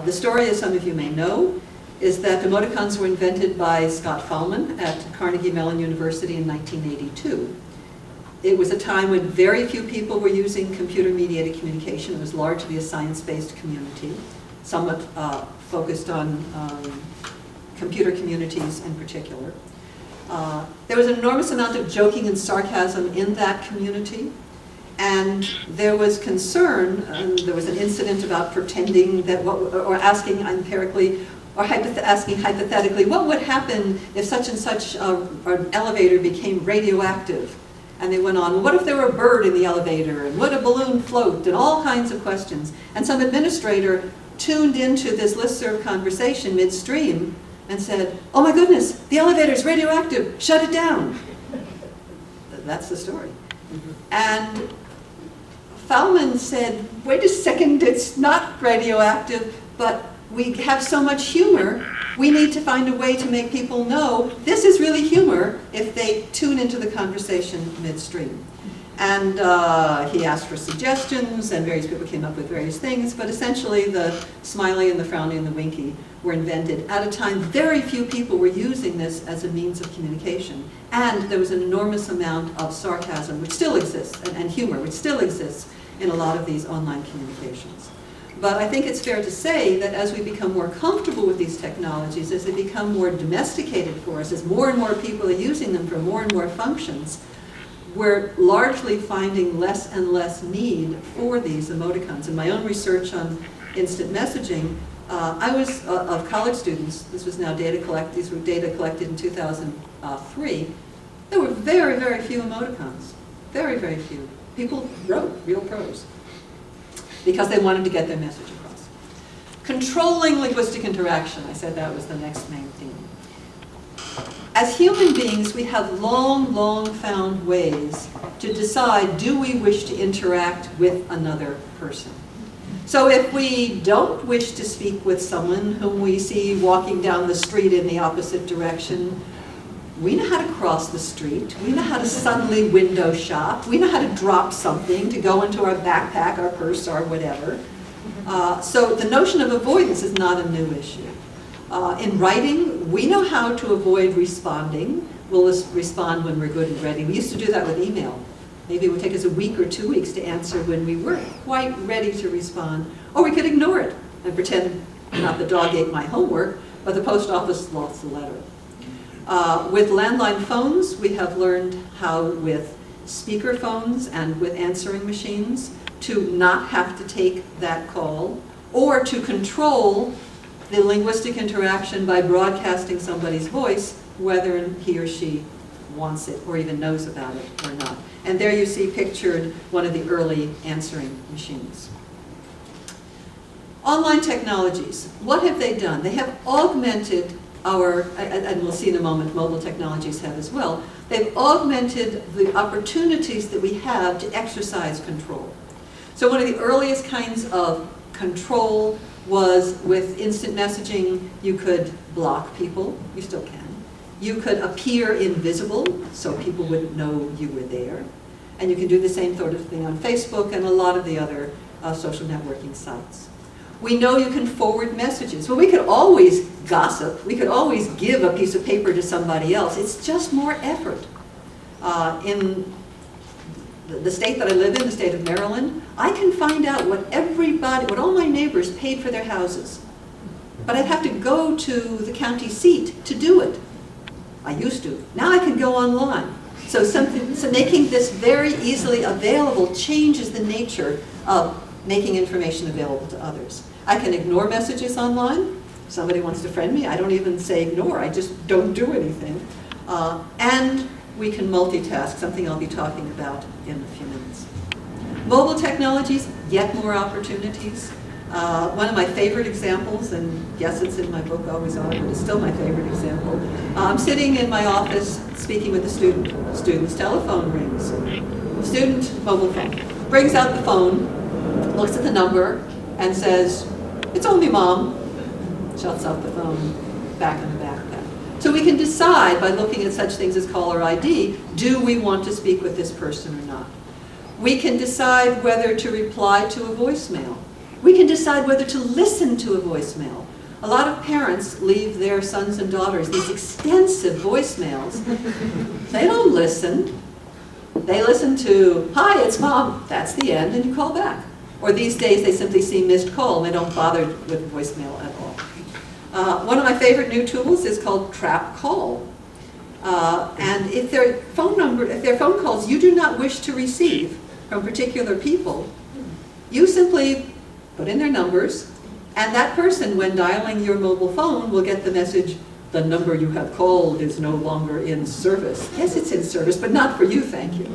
The story, as some of you may know, is that emoticons were invented by Scott Fahlman at Carnegie Mellon University in 1982. It was a time when very few people were using computer-mediated communication. It was largely a science-based community, somewhat focused on computer communities in particular. There was an enormous amount of joking and sarcasm in that community, and there was concern, there was an incident about pretending that, or asking empirically, or asking hypothetically, what would happen if such and such an elevator became radioactive? And they went on, well, what if there were a bird in the elevator? And would a balloon float? And all kinds of questions. And some administrator tuned into this listserv conversation midstream and said, oh my goodness, the elevator's radioactive, shut it down. That's the story. And Fahlman said, wait a second, it's not radioactive, but we have so much humor, we need to find a way to make people know this is really humor if they tune into the conversation midstream. And he asked for suggestions, and various people came up with various things, but essentially the smiley and the frowny and the winky were invented at a time very few people were using this as a means of communication. And there was an enormous amount of sarcasm, which still exists, and humor, which still exists in a lot of these online communications. But I think it's fair to say that as we become more comfortable with these technologies, as they become more domesticated for us, as more and more people are using them for more and more functions, we're largely finding less and less need for these emoticons. In my own research on instant messaging, I was of college students. This was now these were data collected in 2003. There were very, very few emoticons. Very, very few. People wrote real prose because they wanted to get their message across. Controlling linguistic interaction, I said that was the next main theme. As human beings, we have long, long found ways to decide, do we wish to interact with another person? So if we don't wish to speak with someone whom we see walking down the street in the opposite direction, we know how to cross the street. We know how to suddenly window shop. We know how to drop something to go into our backpack, our purse, or whatever. So the notion of avoidance is not a new issue. In writing, we know how to avoid responding. We'll respond when we're good and ready. We used to do that with email. Maybe it would take us a week or 2 weeks to answer when we weren't quite ready to respond. Or we could ignore it and pretend not the dog ate my homework, but the post office lost the letter. With landline phones, we have learned how with speaker phones and with answering machines to not have to take that call or to control the linguistic interaction by broadcasting somebody's voice, whether he or she wants it or even knows about it or not. And there you see pictured one of the early answering machines. Online technologies, what have they done? They have augmented and we'll see in a moment, mobile technologies have as well, they've augmented the opportunities that we have to exercise control. So one of the earliest kinds of control was with instant messaging. You could block people, you still can. You could appear invisible, so people wouldn't know you were there. And you can do the same sort of thing on Facebook and a lot of the other social networking sites. We know you can forward messages. Well, we could always gossip. We could always give a piece of paper to somebody else. It's just more effort. In the state that I live in, the state of Maryland, I can find out what all my neighbors paid for their houses. But I'd have to go to the county seat to do it. I used to. Now I can go online. So making this very easily available changes the nature of making information available to others. I can ignore messages online. Somebody wants to friend me, I don't even say ignore, I just don't do anything. And we can multitask, something I'll be talking about in a few minutes. Mobile technologies, yet more opportunities. One of my favorite examples, and yes, it's in my book, always are, but it's still my favorite example. I'm sitting in my office speaking with a student. The student's telephone rings. The student, mobile phone, brings out the phone, looks at the number, and says, "It's only Mom," shuts off the phone, back in the backpack. So we can decide by looking at such things as caller ID, do we want to speak with this person or not? We can decide whether to reply to a voicemail. We can decide whether to listen to a voicemail. A lot of parents leave their sons and daughters these extensive voicemails. They don't listen. They listen to, "Hi, it's Mom." That's the end, and you call back. Or these days, they simply see missed call, and they don't bother with voicemail at all. One of my favorite new tools is called Trap Call. And if there are phone calls you do not wish to receive from particular people, you simply put in their numbers, and that person, when dialing your mobile phone, will get the message, "The number you have called is no longer in service." Yes, it's in service, but not for you, thank you.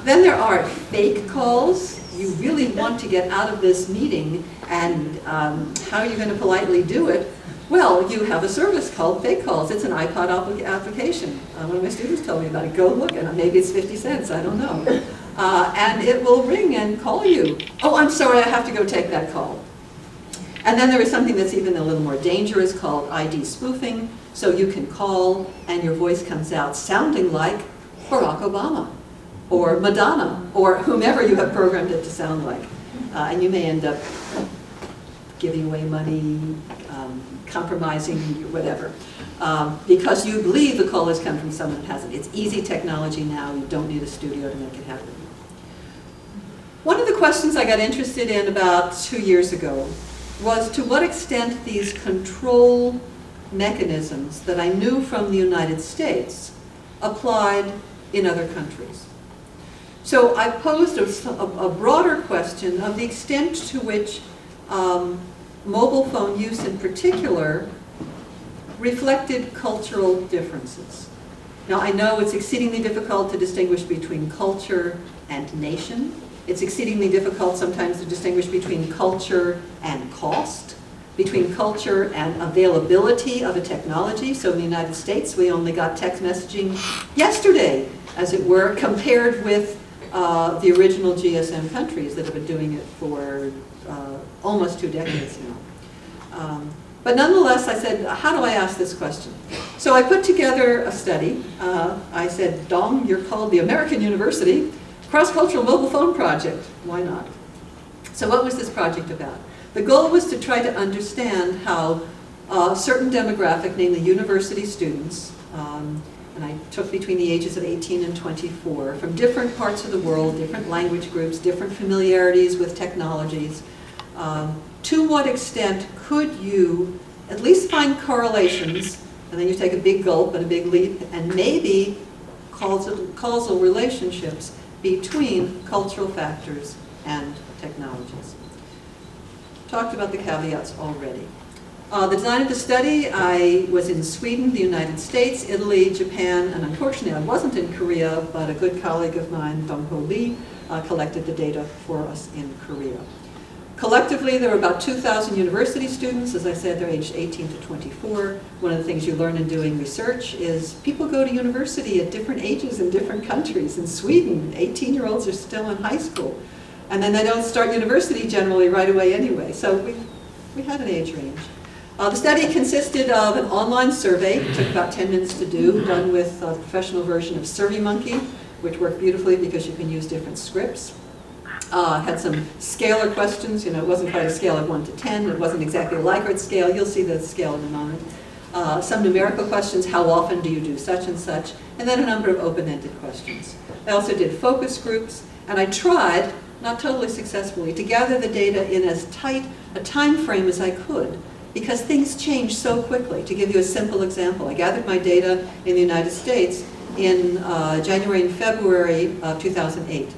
Then there are fake calls. You really want to get out of this meeting, and how are you going to politely do it? Well, you have a service called Fake Calls. It's an iPod application. One of my students told me about it. Go look, and maybe it's 50 cents, I don't know. And it will ring and call you. "Oh, I'm sorry, I have to go take that call." And then there is something that's even a little more dangerous called ID spoofing. So you can call, and your voice comes out sounding like Barack Obama, or Madonna, or whomever you have programmed it to sound like. And you may end up giving away money, compromising, whatever, because you believe the call has come from someone that hasn't. It's easy technology now. You don't need a studio to make it happen. One of the questions I got interested in about 2 years ago was to what extent these control mechanisms that I knew from the United States applied in other countries. So I posed a broader question of the extent to which mobile phone use in particular reflected cultural differences. Now, I know it's exceedingly difficult to distinguish between culture and nation. It's exceedingly difficult sometimes to distinguish between culture and cost, between culture and availability of a technology. So in the United States, we only got text messaging yesterday, as it were, compared with the original GSM countries that have been doing it for almost 2 decades now. But nonetheless, I said, how do I ask this question? So I put together a study. I said, Dong, you're called the American University Cross-Cultural Mobile Phone Project. Why not? So what was this project about? The goal was to try to understand how a certain demographic, namely university students, and I took between the ages of 18 and 24, from different parts of the world, different language groups, different familiarities with technologies, to what extent could you at least find correlations, and then you take a big gulp and a big leap, and maybe causal relationships between cultural factors and technologies. Talked about the caveats already. The design of the study, I was in Sweden, the United States, Italy, Japan, and unfortunately I wasn't in Korea, but a good colleague of mine, Dong-Ho Lee, collected the data for us in Korea. Collectively, there were about 2,000 university students. As I said, they're aged 18 to 24. One of the things you learn in doing research is people go to university at different ages in different countries. In Sweden, 18-year-olds are still in high school. And then they don't start university generally right away anyway. So we had an age range. The study consisted of an online survey. It took about 10 minutes to do, done with a professional version of SurveyMonkey, which worked beautifully because you can use different scripts. Had some scalar questions. It wasn't quite a scale of 1 to 10. It wasn't exactly a Likert scale. You'll see the scale in a moment. Some numerical questions. How often do you do such and such? And then a number of open-ended questions. I also did focus groups. And I tried, not totally successfully, to gather the data in as tight a time frame as I could, because things change so quickly. To give you a simple example, I gathered my data in the United States in January and February of 2008.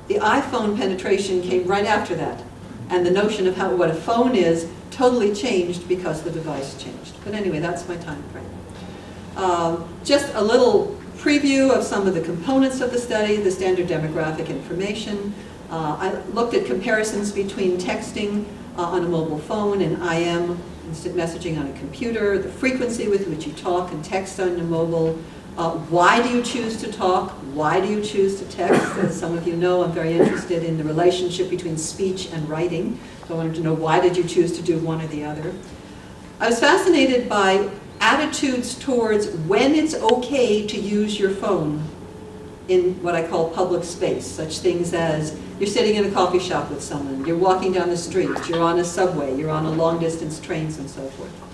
The iPhone penetration came right after that, and the notion of what a phone is totally changed because the device changed. But anyway, that's my time frame. Just a little preview of some of the components of the study, the standard demographic information. I looked at comparisons between texting on a mobile phone and IM, instant messaging on a computer, the frequency with which you talk and text on your mobile. Why do you choose to talk? Why do you choose to text? As some of you know, I'm very interested in the relationship between speech and writing. So I wanted to know, why did you choose to do one or the other? I was fascinated by attitudes towards when it's okay to use your phone in what I call public space, such things as You're sitting in a coffee shop with someone, you're walking down the street, you're on a subway, you're on a long-distance trains and so forth.